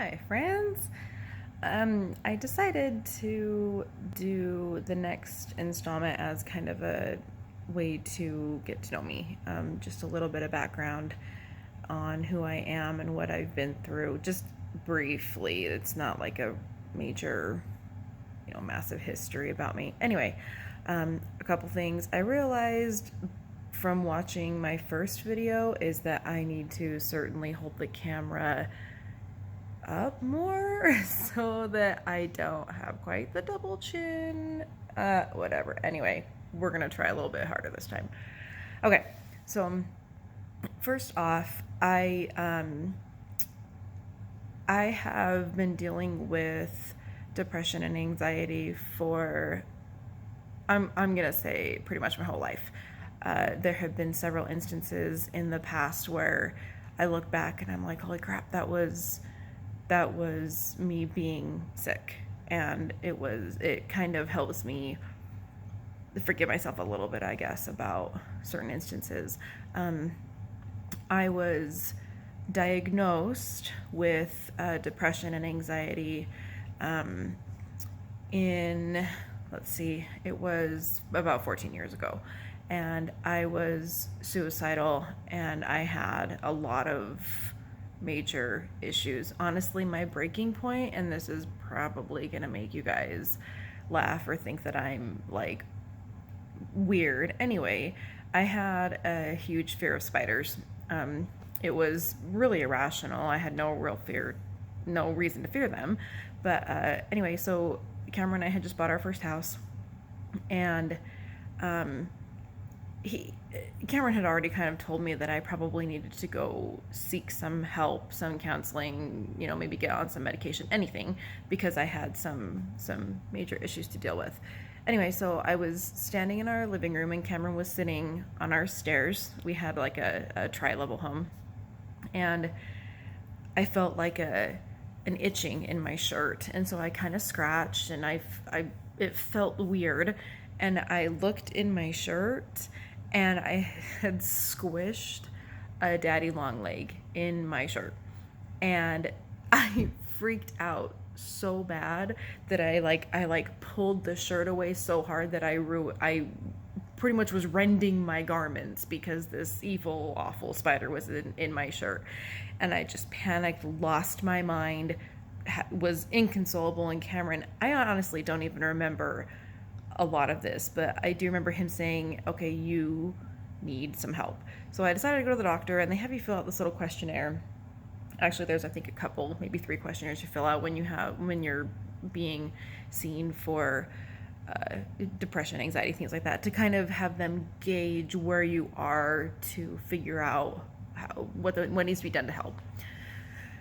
Hi, friends. I decided to do the next installment as kind of a way to get to know me. Just a little bit of background on who I am and what I've been through, just briefly. It's not like a major, massive history about me. Anyway, a couple things. I realized from watching my first video is that I need to certainly hold the camera up more so that I don't have quite the double chin. Whatever. Anyway, we're gonna try a little bit harder this time. Okay, so first off, I have been dealing with depression and anxiety for I'm gonna say pretty much my whole life. There have been several instances in the past where I look back and I'm like, holy crap, that was me being sick, and it kind of helps me forgive myself a little bit, I guess, about certain instances. I was diagnosed with depression and anxiety in, let's see, it was about 14 years ago. And I was suicidal, and I had a lot of major issues. Honestly, my breaking point, and this is probably going to make you guys laugh or think that I'm like weird. Anyway, I had a huge fear of spiders. It was really irrational. I had no real fear, no reason to fear them. But anyway, so Cameron and I had just bought our first house, and Cameron had already kind of told me that I probably needed to go seek some help, some counseling, maybe get on some medication, anything, because I had some major issues to deal with. Anyway, so I was standing in our living room and Cameron was sitting on our stairs. We had like a tri-level home, and I felt like an itching in my shirt, and so I kind of scratched, and it felt weird, and I looked in my shirt, and I had squished a daddy long leg in my shirt, and I freaked out so bad that I pulled the shirt away so hard that I pretty much was rending my garments because this evil, awful spider was in my shirt. And I just panicked, lost my mind, was inconsolable. And Cameron, I honestly don't even remember a lot of this, but I do remember him saying, okay, you need some help. So I decided to go to the doctor, and they have you fill out this little questionnaire. Actually, there's, I think, a couple, maybe 3 questionnaires you fill out when you're being seen for depression, anxiety, things like that, to kind of have them gauge where you are to figure out what needs to be done to help.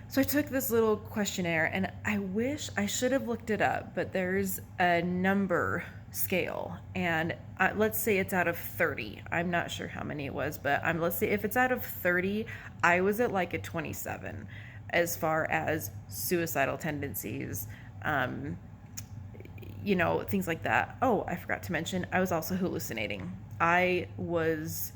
So I took this little questionnaire, and I wish I should have looked it up, but there's a number scale, and let's say it's out of 30. I'm not sure how many it was, but let's say if it's out of 30, I was at like a 27 as far as suicidal tendencies, things like that. Oh, I forgot to mention, I was also hallucinating. I was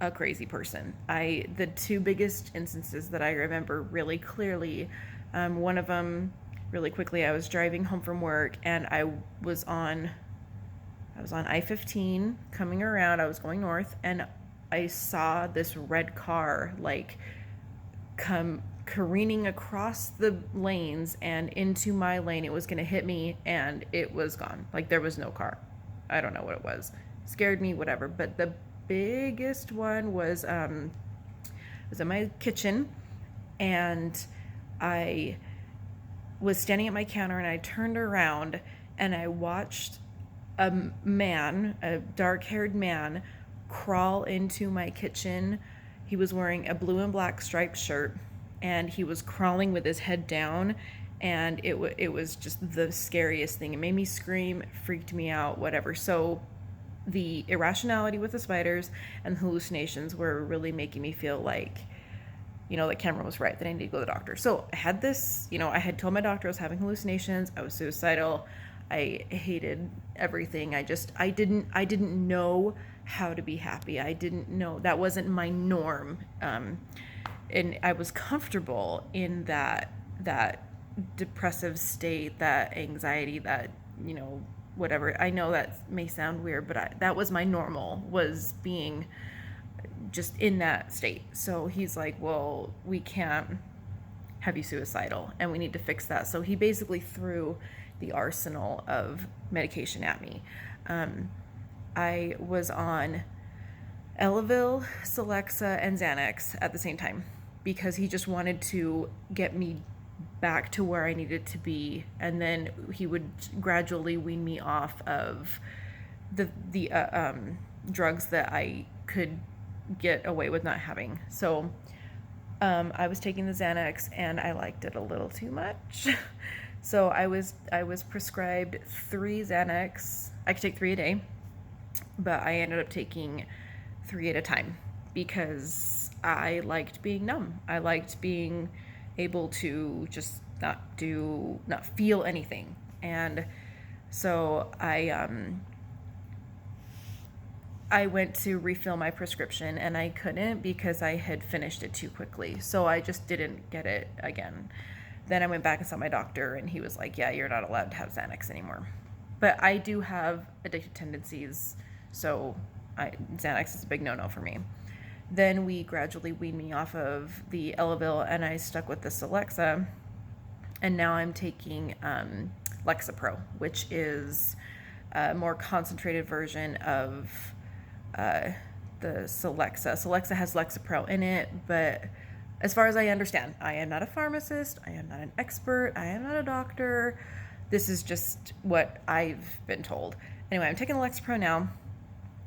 a crazy person. The 2 biggest instances that I remember really clearly, one of them, really quickly, I was driving home from work, and I was on I-15 coming around. I was going north, and I saw this red car come careening across the lanes and into my lane. It was going to hit me, and it was gone. Like, there was no car. I don't know what it was. Scared me, whatever. But the biggest one was in my kitchen, and I was standing at my counter, and I turned around and I watched a dark-haired man, crawl into my kitchen. He was wearing a blue and black striped shirt, and he was crawling with his head down, and it was just the scariest thing. It made me scream, freaked me out, whatever. So the irrationality with the spiders and the hallucinations were really making me feel like, that Cameron was right, that I need to go to the doctor. So I had this, I had told my doctor I was having hallucinations, I was suicidal, I hated everything. I didn't know how to be happy. I didn't know, that wasn't my norm. And I was comfortable in that that depressive state, that anxiety, that, whatever. I know that may sound weird, but that was my normal, was being just in that state. So he's like, well, we can't have you suicidal and we need to fix that. So he basically threw the arsenal of medication at me. I was on Elavil, Celexa, and Xanax at the same time because he just wanted to get me back to where I needed to be, and then he would gradually wean me off of the drugs that I could get away with not having. So I was taking the Xanax and I liked it a little too much. So I was prescribed 3 Xanax. I could take 3 a day, but I ended up taking 3 at a time because I liked being numb. I liked being able to just not feel anything. And so I went to refill my prescription and I couldn't because I had finished it too quickly. So I just didn't get it again. Then I went back and saw my doctor and he was like, yeah, you're not allowed to have Xanax anymore. But I do have addictive tendencies, so Xanax is a big no-no for me. Then we gradually weaned me off of the Elavil and I stuck with the Celexa. And now I'm taking Lexapro, which is a more concentrated version of the Celexa. Celexa has Lexapro in it, but as far as I understand, I am not a pharmacist, I am not an expert, I am not a doctor. This is just what I've been told. Anyway, I'm taking the Lexapro now,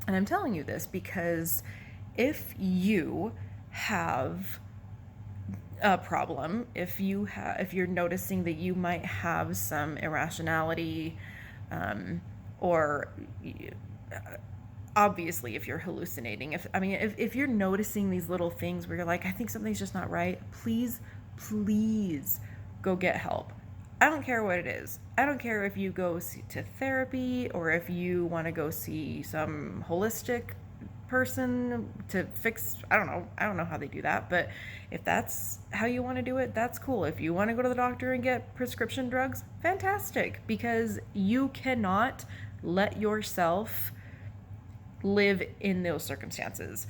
and I'm telling you this because if you have a problem, if you're noticing that you might have some irrationality, or obviously if you're hallucinating, if you're noticing these little things where you're like, I think something's just not right, please go get help. I don't care what it is. I don't care if you go to therapy or if you want to go see some holistic person to fix, I don't know how they do that, but if that's how you want to do it, that's cool. If you want to go to the doctor and get prescription drugs, fantastic, because you cannot let yourself live in those circumstances.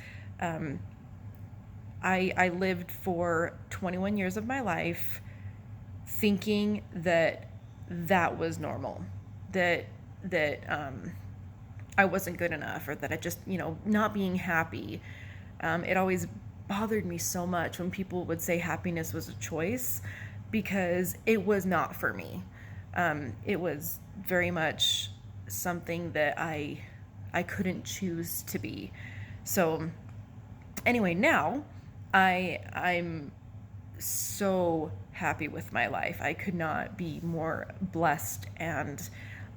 I lived for 21 years of my life thinking that was normal, that I wasn't good enough, or that I just, not being happy. It always bothered me so much when people would say happiness was a choice, because it was not for me. It was very much something that I couldn't choose to be. So anyway, now I'm so happy with my life. I could not be more blessed, and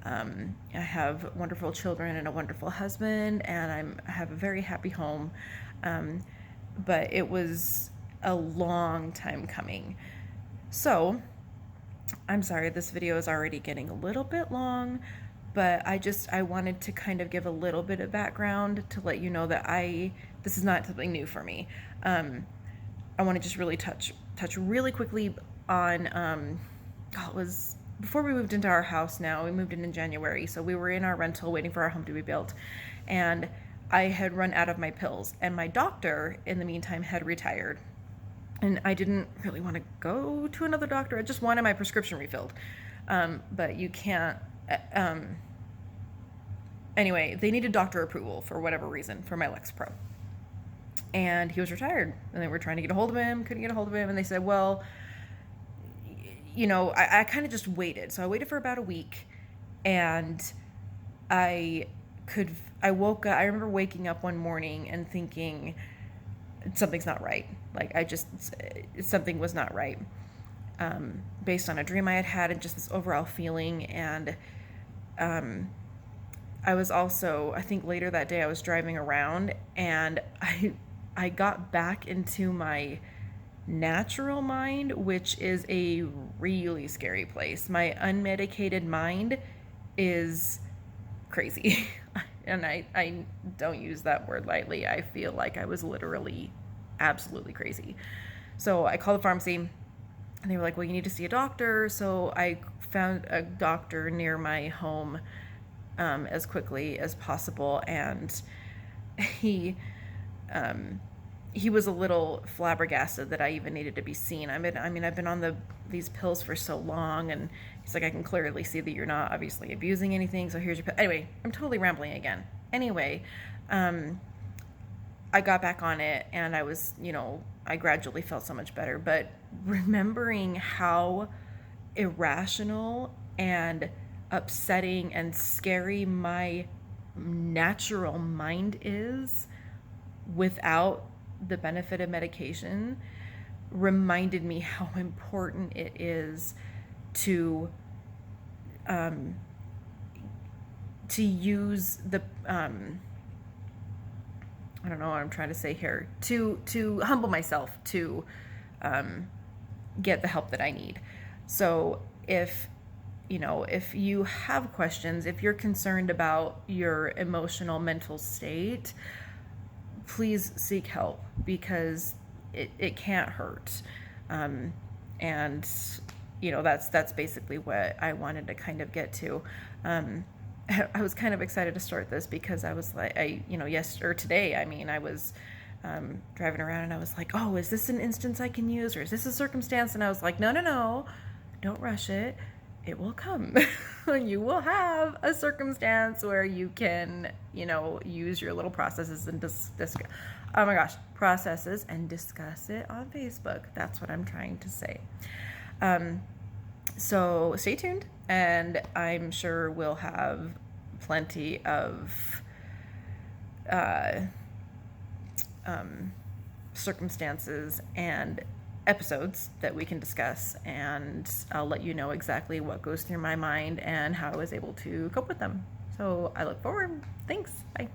I have wonderful children and a wonderful husband, and I have a very happy home. But it was a long time coming. So I'm sorry, this video is already getting a little bit long, but I wanted to kind of give a little bit of background to let you know that this is not something new for me. I want to just really touch really quickly on, it was before we moved into our house now. We moved in January, so we were in our rental waiting for our home to be built, and I had run out of my pills, and my doctor in the meantime had retired, and I didn't really want to go to another doctor. I just wanted my prescription refilled, but you can't. Anyway, they needed doctor approval for whatever reason for my Lexapro, and he was retired, and they were trying to get a hold of him, couldn't get a hold of him, and they said, well, I kind of just waited. So I waited for about a week, and I woke up. I remember waking up one morning and thinking something's not right. Like something was not right, based on a dream I had and just this overall feeling. And I was also, I think later that day I was driving around, and I got back into my natural mind, which is a really scary place. My unmedicated mind is crazy. And I don't use that word lightly. I feel like I was literally absolutely crazy. So I called the pharmacy, And they were like, well, you need to see a doctor. So I found a doctor near my home as quickly as possible. And he, he was a little flabbergasted that I even needed to be seen. I've been on these pills for so long, and he's like, I can clearly see that you're not obviously abusing anything. So here's your pill. Anyway, I'm totally rambling again. Anyway, I got back on it, and I was, I gradually felt so much better. But remembering how irrational and upsetting and scary my natural mind is without the benefit of medication reminded me how important it is to use the I don't know what I'm trying to say here, to humble myself to get the help that I need. So if you have questions, if you're concerned about your emotional mental state, please seek help, because it can't hurt. And that's basically what I wanted to kind of get to. I was kind of excited to start this because I was like, today, I was driving around, and I was like, oh, is this an instance I can use, or is this a circumstance? And I was like, no, don't rush it. It will come. You will have a circumstance where you can, use your little processes and processes and discuss it on Facebook. That's what I'm trying to say. So stay tuned, and I'm sure we'll have plenty of circumstances and episodes that we can discuss, and I'll let you know exactly what goes through my mind and how I was able to cope with them. So I look forward. Thanks. Bye.